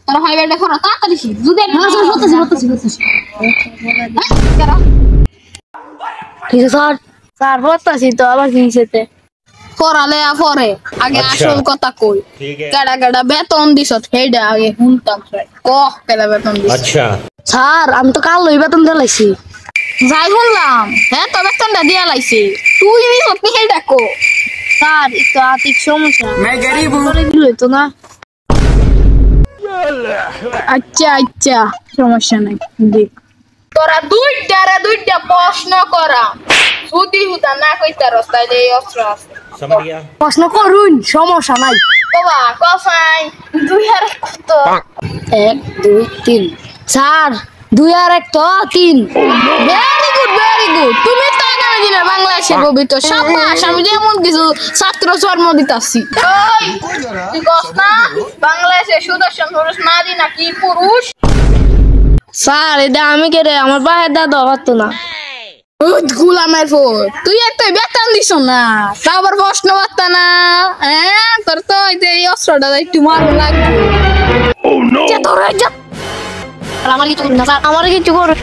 তোরা ভাই বেটা করো তাড়াতাড়ি যদি বলতেছি ঠিক আছে স্যার স্যার বলতেছি তো আবার কিনছেতে পড়ালে পরে আগে আসল কথা কই কেডা কেডা বেতন দিছ হেডা আগে শুনতাম কহ কেডা বেতন দিছ अच्छा স্যার আমি তো কাল বেতন দিলাইছি যাই শুনলাম হ্যাঁ তো বেতনটা দিয়া লাইছে তুই দিছ কি হেডা কো স্যার একটু আর্থিক সমস্যা मैं गरीब हूं তো না আচ্ছা সমস্যা নাই দেখ তোরা দুইটা প্রশ্ন করা যদি হুদা না কইতা রাস্তায় এই অস্ত্র আছে समझ गया প্রশ্ন করুন সমস্যা নাই বাবা কফাই 2000 কত 1 2 3 স্যার 2 আর 1 তো 3 ভেরি গুড তুমি তো আগামী দিনের বাংলাদেশের ভবিষ্যৎ সাবাস আমি যেমন কিছু ছাত্র জন্ম দিতাছি তুই কস না বাংলাদেশের সুদর্শন পুরুষ নারী নাকি পুরুষ স্যার এটা আমি কে রে আমার বাহের দাদা পারতো না গুলামের ফোর তুই এত বেতন দিছ না তারপর প্রশ্ন বার্তা না হ্যাঁ তোর তো এই অস্ত্রটা একটু মারো লাগবে আমার কিছু করুন না স্যার আমার কিছু করুন